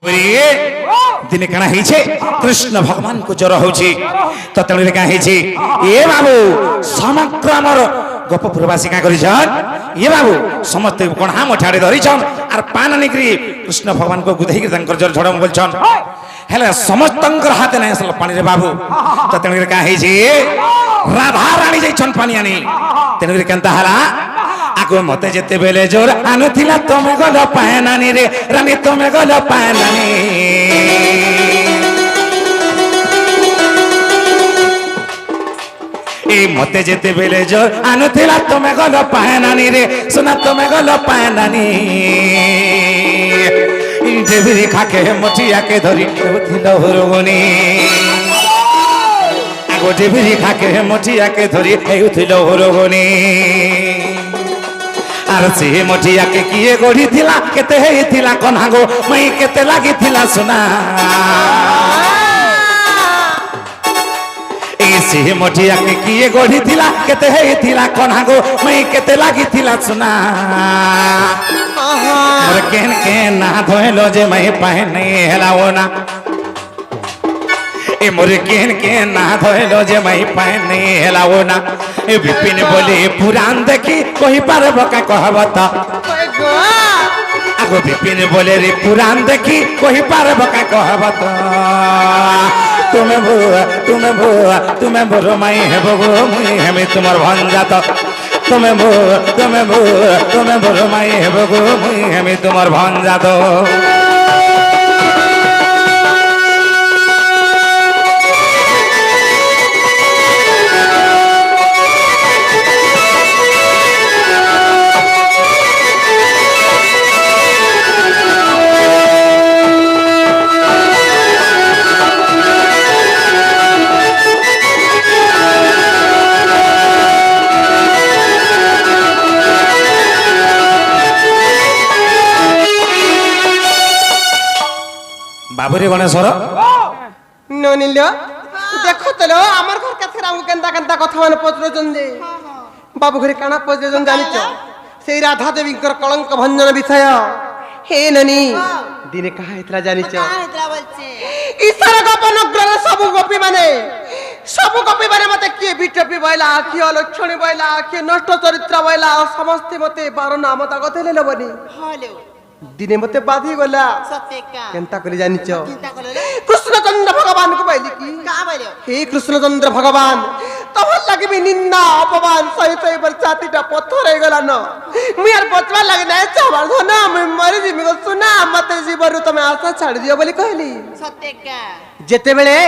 दिने कणा हिचे कृष्ण भगवान को ज्वर होची तो तळे का हिचे ए बाबू समग्र हमर गोपपुरवासी का करिछन ए बाबू समस्त कोन हम ठाडे धरिछन आर पान निकरी कृष्ण भगवान को गुधई के तंकर ज्वर झडम बोलछन हेले समस्तंकर हाथ नै असल पानी रे बाबू तो तळे का हिचे राधा रानी जैछन पानी आनी तळे केनता हला आगो मते जेते बेले जोर आनुथिला तमे गल पायनानी रे रानी तमे गल पायनानी ए मते जेते बेले जोर आनुथिला तमे गल पायनानी रे सुना तमे गल पायनानी देवरी खाके मोटिया के धरी थिला हरगनी आगो देवरी खाके मोटिया के धरी थिला हरगनी आर से मोटिया के किए गढ़ी थिला केते हे थिला कन्हागो मई केते लागी थिला सुना ए से मोटिया के किए गढ़ी थिला केते हे थिला कन्हागो मई केते लागी थिला सुना मोर केन के ना धोइलो जे मई पाहने हेलाओ ना ए मोरे केन के ना धोइलो जे मई पाहने हेलाओ ना ए विपिन बोले पुराण देखी कहि पारब का कहब त आगो विपिन बोले रे पुराण देखी कहि पारब का कहब त तुम्हें बोरो माई हेबो गो मुई हेमे तुमर भंजा त तुम्हें बोरो माई हेबो गो मुई हेमे तुमर भंजा त बाबुरे गणेश्वर ननिल्य देखो तलो हमर घर के थरा केंता केंता कथा मन पचरजन जे बाबू घरे काना पचरजन जानिच सेई राधा देवी कर कलंक भंजन विषय हे ननी दिने कहा इतरा जानिच ईश्वर गोपन ग्रह सब गोपी माने मते के बिटपी बइला आखि अलक्षणी बइला आखि नष्ट चरित्र बइला समस्त मते 12 नाम ता गथेले लबनी हाले दिने मते बाधी गला सत्यका केनता करी जानिच कृष्णचंद्र भगवान को बैली की का बैले हे कृष्णचंद्र भगवान तब लगे भी निंदा अपमान सही पर छातीटा पत्थर हे गला न मु यार बचवा लगे नै चावर धना मैं मरि जिमी को सुना मते जीवन तमे आशा छाड़ दियो बोली कहली सत्यका जेते बेले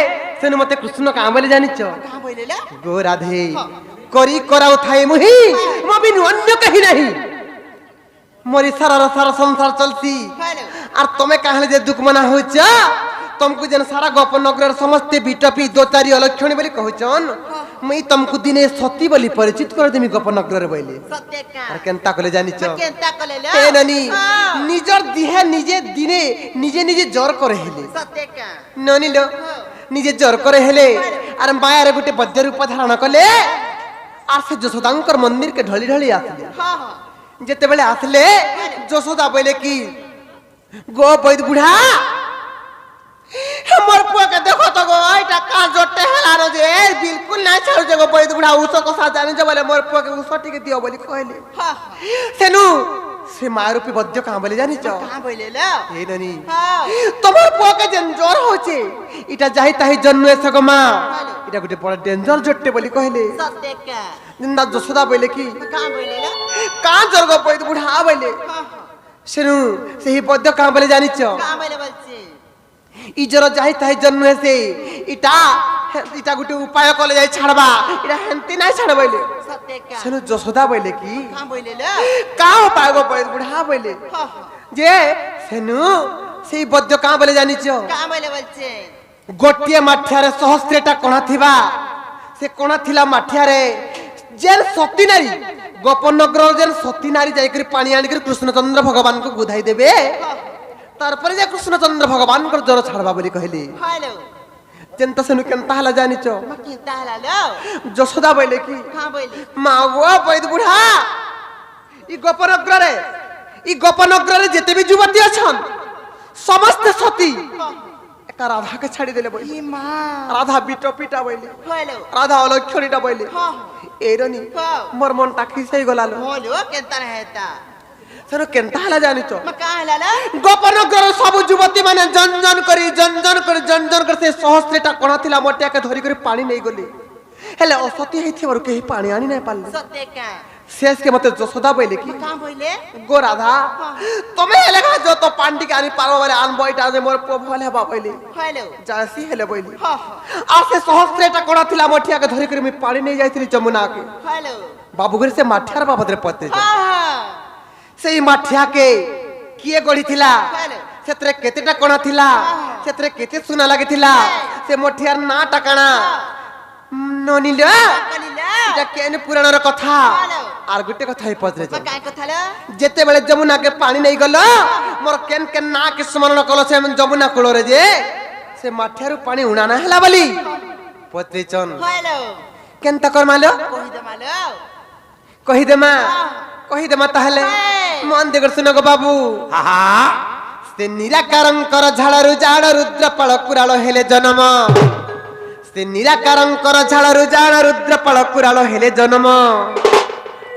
सेनु मते कृष्ण का बोली जानिच का बैले गो राधे करी कराउ थाए मुही म बिनु अन्य कहि नहीं मोरी सारा संसार चलती और तुम्हें कहले जे दुख मना होच तुमको जन सारा गोपन नगर समस्त बिटपी दोतारी अलक्षणी बोली कहचन मई तुमको दिने सती बोली परिचित कर देमी गोपन नगर बोली सत्यका और केनता कले जानिच केनता कले ए ननी निजर दिहे निजे दिने निजे जोर करे हेले सत्यका ननी लो निजे जोर करे हेले और माया रे गुटे बद्य रूप धारण कले और से जसोदांकर मंदिर के ढली ढली आसले हां हां जेते बेले आसले जसोदा बोले की गो बैद बुढ़ा हमर पुआ के देखो तो गो एटा का जोटे हला न जे बिल्कुल ना छाड़ जे गो बैद बुढ़ा उसो को सा जाने जे बोले मोर पुआ के उसटी के दियो बोली कहले हां सेनु से मारूपी बद्य का बोले जानि छ का बोले ले ए ननी हां तमर पुआ के जन जोर होचे इटा जाहि ताहि जन्मे सगमा इटा गुटे बड़ डेंजर जोटे बोली कहले सत्यका जिंदा जसोदा बोले की का बोले ले का जोर गो बैद बुढ़ा बोले सेनु सेही बद्य का बोले जानि छ का बोले बोलछे इ जर जाहि ताहि जन्मे से इटा गुटे उपाय कले जाय छाड़बा इटा हेंती नै छाड़बैले सत्यका सेनु जसोदा बोले की का बोले ले का उपाय गो बैद बुढ़ा बोले जे सेनु सेही बद्य का बोले जानि छ का बोले बोलछे गोटिए माठियारे सहस्त्रटा कोणा थिबा से कोणा थिला माठियारे जेन सती नारी गोपन नगर जेन सती नारी जाय करी पानी आनी करी कृष्णचंद्र भगवान को गुधाई देबे तार पर जे कृष्णचंद्र भगवान को जर छाड़बा बोली कहली हालो जेंता सेनु केनता हला जानि छ म केनता हला लो जसोदा बोले की हां बोले मागो बैद बुढ़ा ई गोपन नगर रे जेते भी जुवती अछन समस्त सती हाँ। एका राधा के छाड़ी देले बोली ये माँ राधा बिटो पिटा बोली हेलो राधा अलक्षणीटा बोली हाँ एरनी हाँ मोर मन टाकी से गलालो बोलो केता रहता सर केनता हला जानिचो मैं कहाँ लाला गोपन कर सब युवती माने जंजन कर से सहस्त्रटा कोणा थिला मोटिया के धरी कर पानी नहीं गली हेले असती हेथिबारु केही पानी आनी नाही पाले सत्य क्या शेष के मते जसोदा बोले की कहाँ बोले गो राधा तमे हेले का जो तो पांडी के आनी पारो बारे आन बइटा जे मोर पो भले बा बोले हेलो जासी हेले बोली हाँ आ से सहस्त्रटा कोणा थिला मोटिया के धरी कर मी पानी नहीं जाइथिली जमुना के हेलो बाबू घर से माठियार बाबदरे पते हाँ सेई माठिया के किए गड़ी थिला हेलो सेतरे केतेटा कोणा थिला सेतरे केते सुना लागि थिला से मोठियार ना टकाना ननिला कलिला এটা কেন পুরাণর কথা हेलो আর গুটে কথা হে পজরে मैं काय कथा ला যেতে বেলে যমুনা কে পানি নেই গল মোর কেন কেন না কে স্মরণ কল সে যমুনা কূলরে যে সে মাঠিয়ারু পানি উনা না হেলা বলি পত্রিচন हेलो কেন তকর মালো कोई दमालो কহি দে মা তাহলে হ্যাঁ। মন দেখর শুনো গো বাবু আহা ସେ ନିରାକାରଙ୍କର ଝାଳରୁ ଝାଳ ରୁଦ୍ରପାଳ କୁରାଳ ହେଲେ ଜନମ ସେ ନିରାକାରଙ୍କର ଝାଳରୁ ଝାଳ ରୁଦ୍ରପାଳ କୁରାଳ ହେଲେ ଜନମ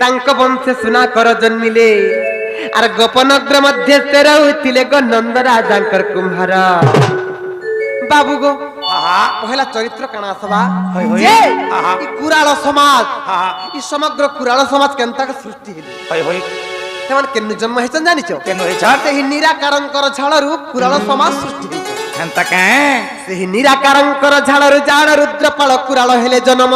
ତାଙ୍କ ବଂଶେ ସୁନା କର ଜନ୍ମିଲେ ଆର ଗୋପନଗ୍ର ମଧ୍ୟ ସେ ରହୁଥିଲେ ଗো ନନ୍ଦ ରାଜାଙ୍କର କୁମ୍ଭାର ବାବୁ ଗো আহা ପହିଲା ଚରିତ୍ର କାଣା ଆସବା ହଇ ହଇ। ଯେ ଆହା। ଇ କୁରାଳ ସମାଜ আহা ଇ ସମଗ୍ର କୁରାଳ ସମାଜ କେନ୍ତାକେ ସୃଷ୍ଟି ହେଲେ হই হই ସେମାନେ କେନୁ ଜନ୍ମ ହେଇଛନ୍ ଜାଣିଛ কেন হইছার ସେହି ନିରାକାରଙ୍କର ଝାଳରୁ କୁରାଳ ସମାଜ ସୃଷ୍ଟି ହେଇଛି হেনতা কে ସେହି ନିରାକାରଙ୍କର ଝାଳରୁ ଝାଳ ରୁଦ୍ରପାଳ କୁରାଳ ହେଲେ ଜନମ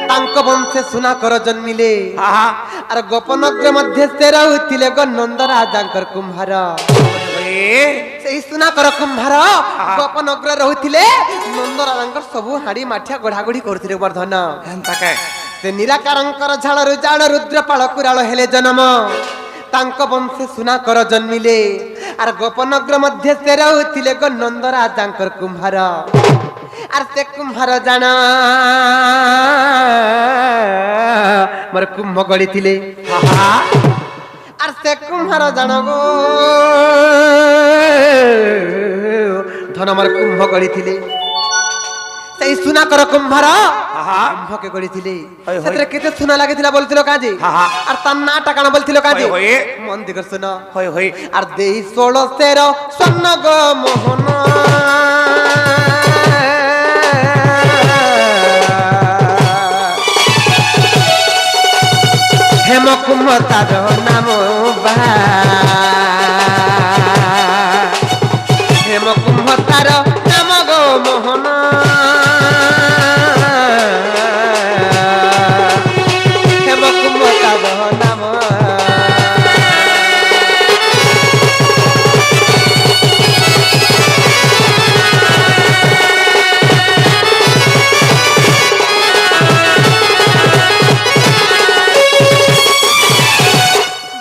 ତାଙ୍କ ବଂଶେ ସୁନା କର ଜନ୍ମିଲେ আহা ଆର ଗୋପନଗ୍ର ମଧ୍ୟ ସେ ରହୁଥିଲେ ଗो ନନ୍ଦ ରାଜାଙ୍କର କୁମ୍ଭାର হই ସେହି ସୁନାକର କୁମ୍ଭାର ଗୋପନଗ୍ର ରହୁଥିଲେ ନନ୍ଦ ରାଜାଙ୍କର ସବୁ ହାଡ଼ି ମାଠିଆ ଗଢ଼ାଗଢ଼ି କରୁଥିଲେ ବର୍ଦ୍ଧନ হেনতা কে ସେ ନିରାକାରଙ୍କର ଝାଳରୁ ଝାଳ ରୁଦ୍ରପାଳ କୁରାଳ ହେଲେ ଜନମ ତାଙ୍କ ବଂଶେ ସୁନା କର ଜନ୍ମିଲେ ଆର ଗୋପନଗ୍ର ମଧ୍ୟ ସେ ରହୁଥିଲେ ଗो ନନ୍ଦ ରାଜାଙ୍କର କୁମ୍ଭାର ଆର ସେ କୁମ୍ଭାର ଜାଣ ମୋର କୁମ୍ଭ ଗଳିଥିଲେ আহা আর সে কুম্ভার জান গো ধন আমার কুম্ভ গড়িছিলে সেই সুনাকর কুম্ভার আহা কুম্ভকে গড়িছিলে হই হই। সেতরে কেতে সুনা লাগিଥିଲା বলছিল কাজে আহা। আর তার না টাকানা বলছিল কাজে হই হই। মন দিকে শুন হই হই আর দেই 16 স্বর্ণ গো মোহন হেম কুম্ভ তার নাম বা হেম কুম্ভ তার নাম গো মোহন হেম কুম্ভ তার নাম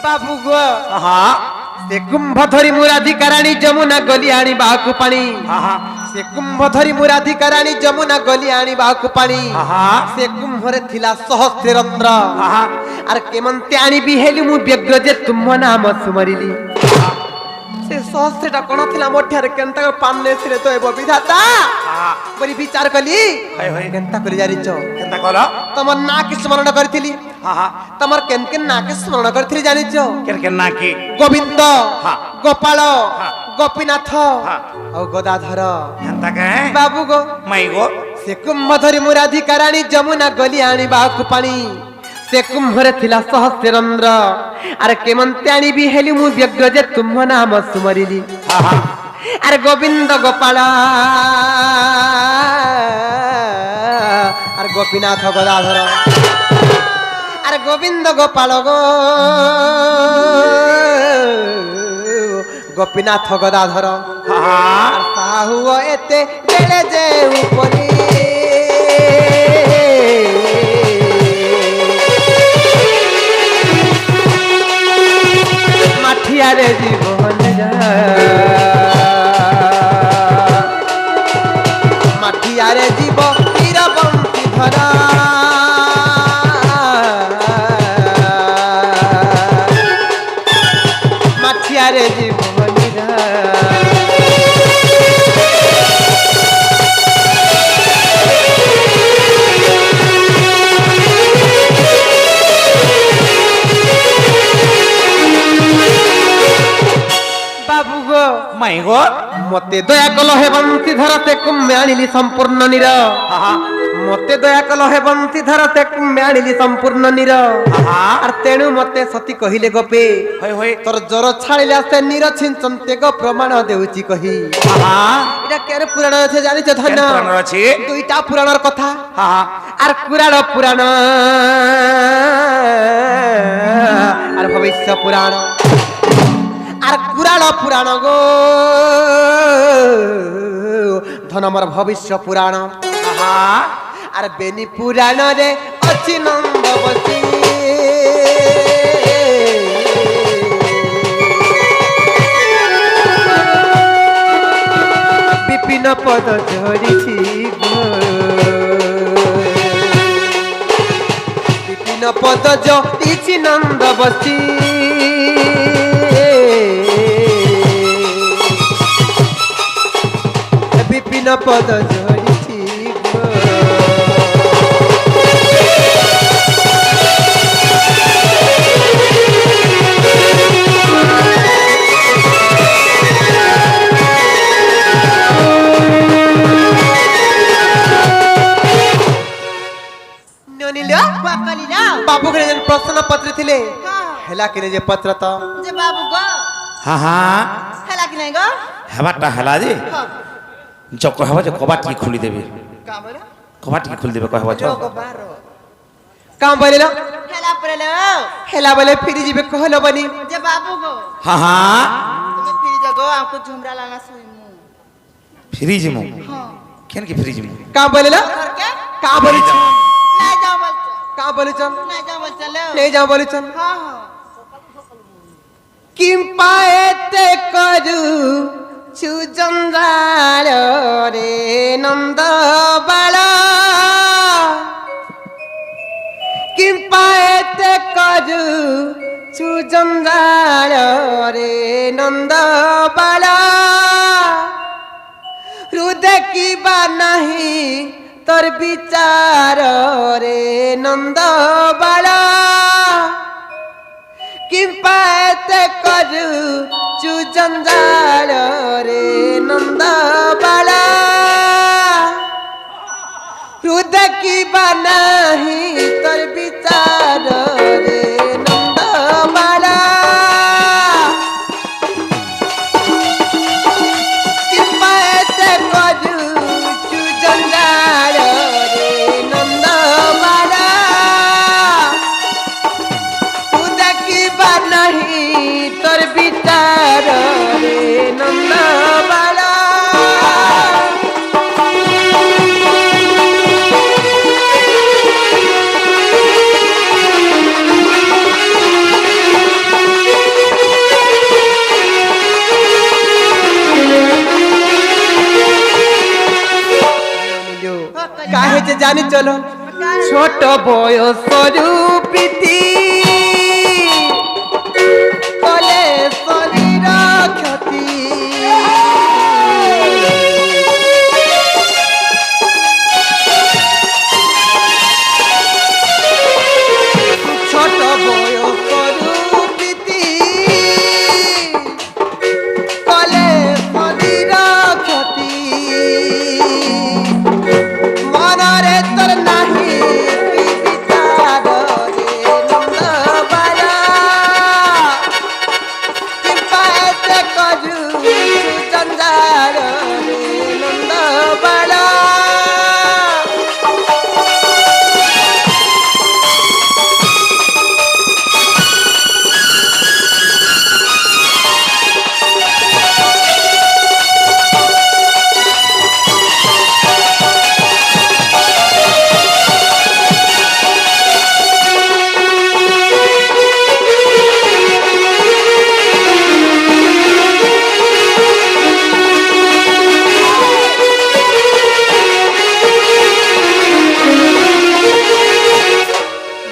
বাবু গো আহা ସେ କୁମ୍ଭ ଧରି ମୁଁ ରାଧିକାରାଣୀ ଯମୁନା ଗଲି ଆଣିବାକୁ ପାଣି আহা ସେ କୁମ୍ଭ ଧରି ମୁଁ ରାଧିକାରାଣୀ ଯମୁନା ଗଲି ଆଣିବାକୁ ପାଣି আহা ସେ କୁମ୍ଭରେ ଥିଲା ସହସ୍ର ରନ୍ଧ୍ର আহା ଆର କେମନ୍ତେ ଆଣିବି ହେଲି ମୁଁ ବ୍ୟଗ୍ର ଯେ ତୁମ ନାମ ସୁମରିଲି ସେ ସହସ୍ରଟା କଣ ଥିଲା ମୋଠାରେ କେନ୍ତା ପାନେ ସିରେ ତ ହେବ ବିଧାତା আহা ବୋଲି ବିଚାର କଲି হই হই କେନ୍ତା କରି ଜାଣିଛ কেনতা কল ତମର ନାଁ କି ସ୍ମରଣ କରିଥିଲି আহা ତମର କେନ୍ କେନ୍ ନାଁ କି ସ୍ମରଣ କରିଥିଲି ଜାଣିଛ কেন কেন না কি গোবিন্দ হ্যাঁ। গোপাল হ্যাঁ। গোপীনাথ হ্যাঁ। ଆଉ ଗଦାଧର হেনতা কে ବାବୁ গো মাই গো ସେ କୁମ୍ଭ ଧରି ମୁଁ ରାଧିକାରାଣୀ ଯମୁନା ଗଲି ଆଣିବାକୁ ପାଣି ସେ କୁମ୍ଭରେ ଥିଲା ସହସ୍ରନ୍ଦ୍ର ଆରେ କେମନ୍ତେ ଆଣିବି ହେଲି ମୁଁ ବ୍ୟଗ୍ର ଯେ ତୁମ ନାମ ସୁମରିଲି আহা ଆରେ ଗୋବିନ୍ଦ ଗୋପାଳ ଆରେ ଗୋପୀନାଥ ଗଦାଧର আরে গোবিন্দ গোপাল গো গোপীনাথ গদাধর আহা আর সাহু এতে বেড়ে যে উপরি মাঠিয়ারে জীবন মাঠিয়ারে জীব বীরবন্তী ধরা মাঠিয়ারে জীবনীরা মাই গো মতে দয়া কল হে বংশীধর তে কুম্ভে আনিলি সম্পূর্ণ নির আহা মতে দয়া কল হে বংশীধর তে কুম্ভে আনিলি সম্পূর্ণ নির আহা আর তেণু মতে সতী কহিলে গোপে হই হই তোর জ্বর ছাড়িলে আসতে নির ছিঞ্চন্তে গো প্রমাণ দেউচি কহি আহা এটা কেন পুরাণ আছে জানিছ ধন্য কেন পুরাণ আছে? দুইটা পুরাণের কথা আহা আর কুরাণ পুরাণ আর ভবিষ্য পুরাণ আর কুরাণ পুরাণ গো ধন আমার ভবিষ্য পুরাণ আহা আর বেনি পুরাণ রে অছি নন্দবতী বিপিন পদ ঝরিছি গো বিপিন পদ ঝরিছি নন্দবতী বিপিন পদ ঝরিছি গো ନନିଲ ପାକଲିଲା बाबू के जन प्रश्न पत्र थिले ହଁ हेला किने जे पत्र तो ଯେ ବାବୁ ଗ হা হা ହେଲା କି ନାଇଁ ଗ হেবারটা হেলা যে ହଁ চ কহব যে কবাট কি খুলি দেবে କାଁ ବୋଇଲ কবাট কি খুলি দেবে কহব চ ରୋଗ ବାର काम बोलेला ହେଲା ପରେ ଲ हेला बोले फिर जीवे कहलो बनी ଯେ ବାବୁ ଗ হা হা তুমি ফিরি যা গো ଆମକୁ ଝୁମରା ଲାନା ଶୋଇମୁ ফ্রি জিমু ହଁ কেন কি ফ্রি জিমু काम बोलेला করକେ काम बोली ନାଇଁ ଯାଅ ବୋଲଛ काम बोली चल ନାଇଁ ଯାଅ ବୋଲଛ ଲ नहीं जा बोली चल ହଁ ହଁ किम पाएते करू छु जंजाल रे नंद बाला किम पाएते करू छु जंजाल रे नंद बाला हृदय की बा नहीं तोर विचार रे नंद बाला किंपाते करू चु जंजाल रे नंद बाला हृदय की बनाही तर विचार रे नंद बाला किंपाते करू चु जंजाल रे नंद बाला उदकी नहीं तोर विचार रे नंद बाला काहे जे जानी चलो ছোট বয়সরু প্রীতি কলে শরীর ক্ষতি ছোট বয়সরু প্রীতি কলে শরীর ক্ষতি মনরে তোর নাহি বিচার রে নন্দ বালা কিপাতে কজু জঞ্জাল রে নন্দ বালা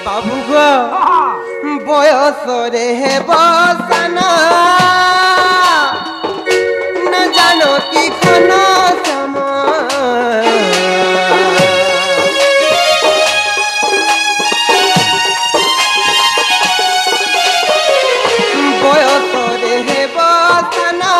বাবু গো বয়সরে হেব সানা না জানো কি খন সময় বয়সরে হেব সানা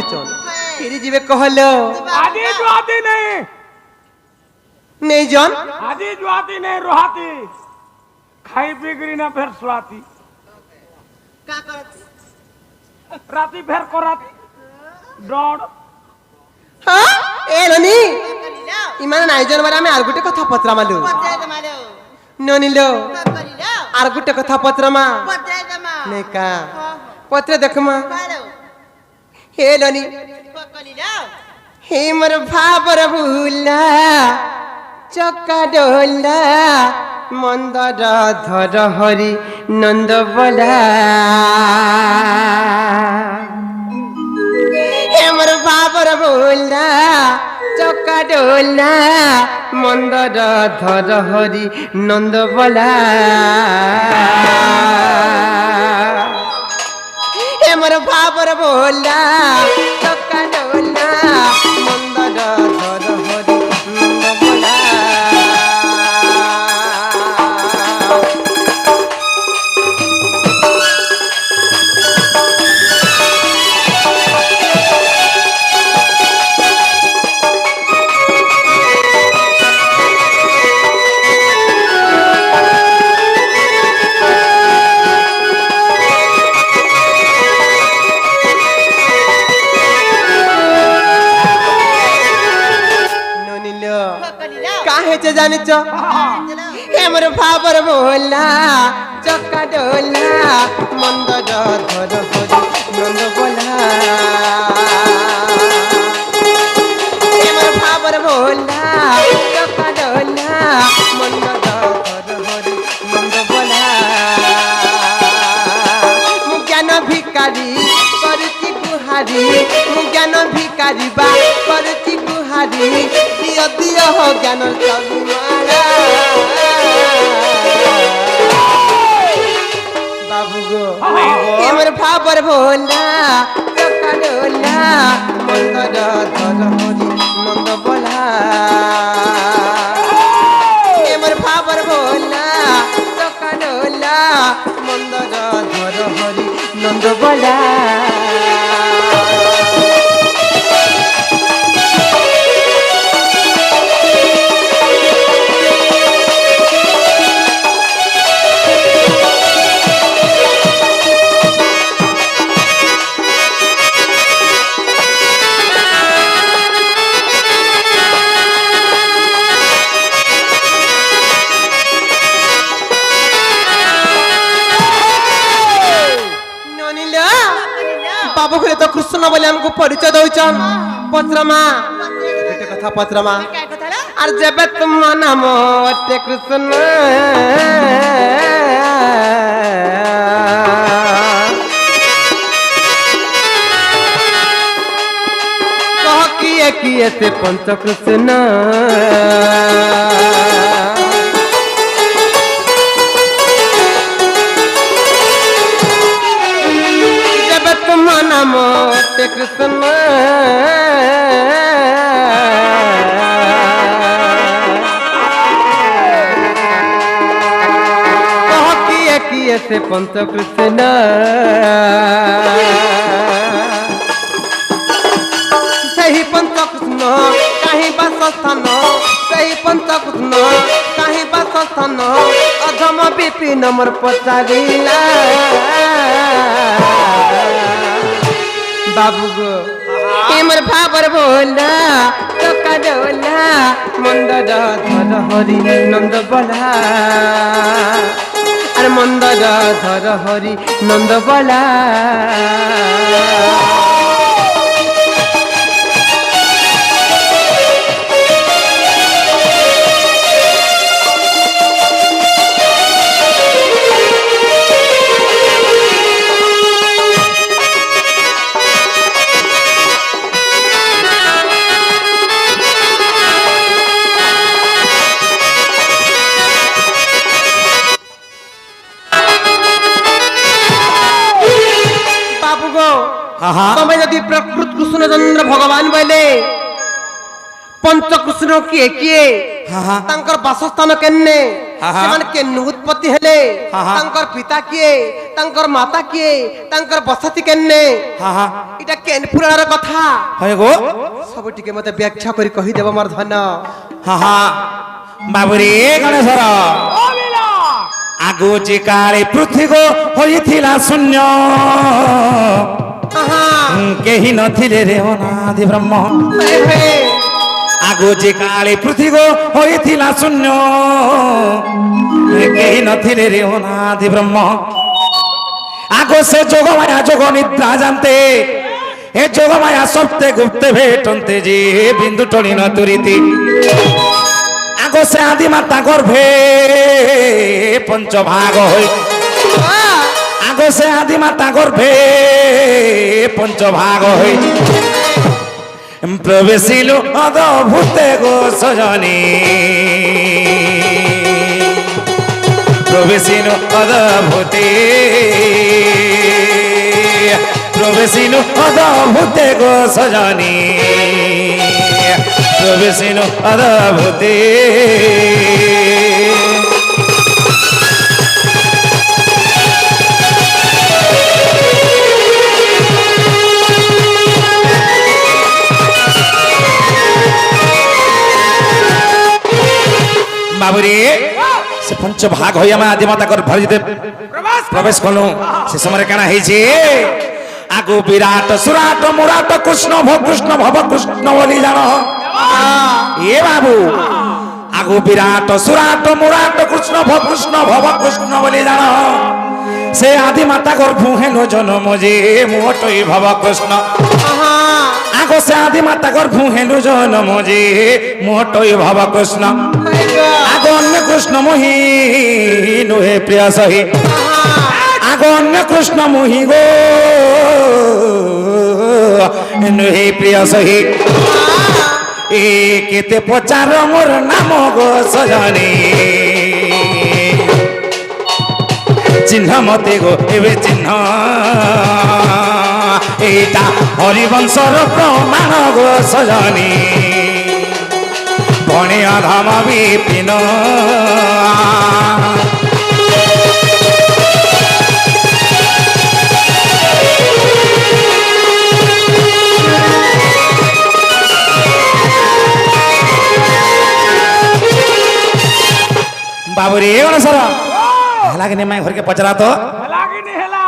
কহুছন ফিরি ଯିବେ कहल আজি জুয়াতি নেই, नहीं जन আজি জুয়াতি নেই রোহাতি, খাই বিগড়ি না ফের সোয়াতি, का करत রাতি ফের করাতি ডর। हाँ ए ननी कलिलो इमान नाही जन बारे आमे आर गुटे कथा पत्रा मालु पत्रे दमालो ननिलो कलिलो आर गुटे कथा पत्रा मा पत्रे दमा नहीं का पत्र देखमा कालो हे ननी कलिलो हे मोर भाबर भूला चक्का डोला मंदर धर हरि नंद बोला हे मोर भाबर भूला चक्का डोला मंदर धर हरि नंद बोला हे मोर भाबर भोला चक्का डोला मंदर धर हरि नंद बोला ननिलो कलिलो काहे चे जानिच चलो हे मोर भाबर भोला चक्का डोला मंदर धर हरि नंद बोला हे मोर भाबर भोला चक्का डोला मंदर धर हरि नंद बोला मु ज्ञान भिकारी करती गुहारी मु ज्ञान भिकारी बा करती गुहारी दियो दियो हो ज्ञान सब मारा बाबू गो हमर भाबर भोला चक्का डोला मंदर धर हरि नंद बोला हमर भाबर भोला चक्का डोला मंदर धर हरि नंद बोला ननिलो बाबू घरे तो कृष्ण बोले हमको परिचय दउचन पत्रमा बेटे कथा पत्रमा क्या कथला আর যেবে তোমার নাম অটে কৃষ্ণ কহ কিয়ে কিয়ে সে পঞ্চ কৃষ্ণ যেবে তোমার নাম অটে কৃষ্ণ किए से पंच कृष्ण सही पंच कृष्ण कहीं बास स्थान सही पंच कृष्ण कहीं बास स्थान अधम विपिन मोर पचारिला बाबू गो मोर भाबर भोला चक्का डोला मंदर धर हरि नंद बोला अरे मंदर धर हरि नंद बोला हाँ हाँ तुम्हें यदि प्रकृत कृष्ण चंद्र भगवान बोले পঞ্চকৃষ্ণ কিଏ কিଏ হা হা ତାଙ୍କର ବାସସ୍ଥାନ କେନେ ହଁ, ହଁ। ସେମାନେ କେନୁ ଉତ୍ପତ୍ତି ହେଲେ ହଁ, ହଁ। ତାଙ୍କର ପିତା କିଏ ତାଙ୍କର ମାତା କିଏ ତାଙ୍କର ବସତି କେନେ হা হা ଏଇଟା କେନ ପୁରାଣର କଥା হয় গো ସବୁ ଟିକେ ମତେ ବ୍ୟାଖ୍ୟା କରି କହିଦେବ ମୋର ଧନ হা হা বাবুরে গণেশর বলিলা আগুচি কাଳେ পୃଥିବୀ ହୋଇଥିଲା ଶୂନ୍ୟ ଆହା, କେହି ନଥିଲେ ରେ ଅନାଦି ବ୍ରହ୍ମ ହେ, ହେ। ଆଗୁଚି କାଳେ ପୃଥିବୀ ହୋଇଥିଲା ଶୂନ୍ୟ କେହି ନଥିଲେ ରେ ଅନାଦି ବ୍ରହ୍ମ আগ সে যোগমায়া যোগ নিদ্রা জানতে এ যোগমায়া সপ্তে গুপ্তে ভেটন্তে যে বিন্দু টলি ন তুরিতে আগ সে আদি মাতা গর্ভে পঞ্চভাগ হই আগ সে আদি মাতা গর্ভে পঞ্চভাগ হই প্রবেশিল অদভূতে গো সজনী প্রবেশিল অদভূতে প্রবেশিল অদভূতে গো সজনী প্রবেশিল অদভূতে বাবুরে সে পঞ্চ ভাগ হই আমি আদি মাতা কর ভরিতে প্রবেশ কলু সে সময় কেনা হয়েছে আগু বিরাট সুরাট মুরাট কৃষ্ণ ভব কৃষ্ণ বলি জান এ বাবু আগু বিরাট সুরাট মুরাট কৃষ্ণ ভব কৃষ্ণ বলি জান সে আদি মাতা গর্ভ হেন জন্ম যে মোটই ভব কৃষ্ণ আহা, আগ সে আদি মাতা গর্ভ হেন জন্ম যে মোটই ভব কৃষ্ণ হয়ে গো। আগ অন্য কৃষ্ণ মোহি নুহে প্রিয় সহি আগ অন্য কৃষ্ণ মোহি গো নুহে প্রিয় সহি এ কেতে পচার মোর নাম গো সজনী চিহ্ন মতে গো এবে চিহ্ন এইটা হরিবংশর প্রমাণ গো সজনী ভণি অধম বিপিন বাবুরে গণেশর হেলা কি নেমাই ঘরকে পচরা তো হেলা কি নি হেলা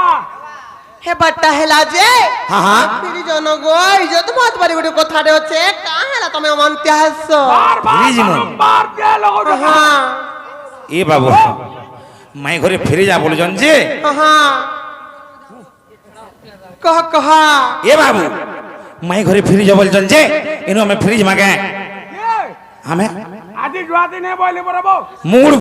হে বাট্টা হেলা যে হ্যাঁ হ্যাঁ ফিরি জন গো ইজত মাত বাড়ি ଗୋଟେ କଥାଟେ ଅଛି କା ହେଲା ତମେ ଅମନ୍ତେ ହାସ বার বার ফিরি জীবন। বার দে লগো হ্যাঁ এ বাবু মাই ঘরে ফিরে যা বলছেন যে হ্যাঁ কহ কহ এ বাবু মাই ঘরে ফিরে যা বলছেন যে এনু আমি ফিরে যামাগে এ আমি আজি জুয়াতি নে বইলে বরাবো মুড়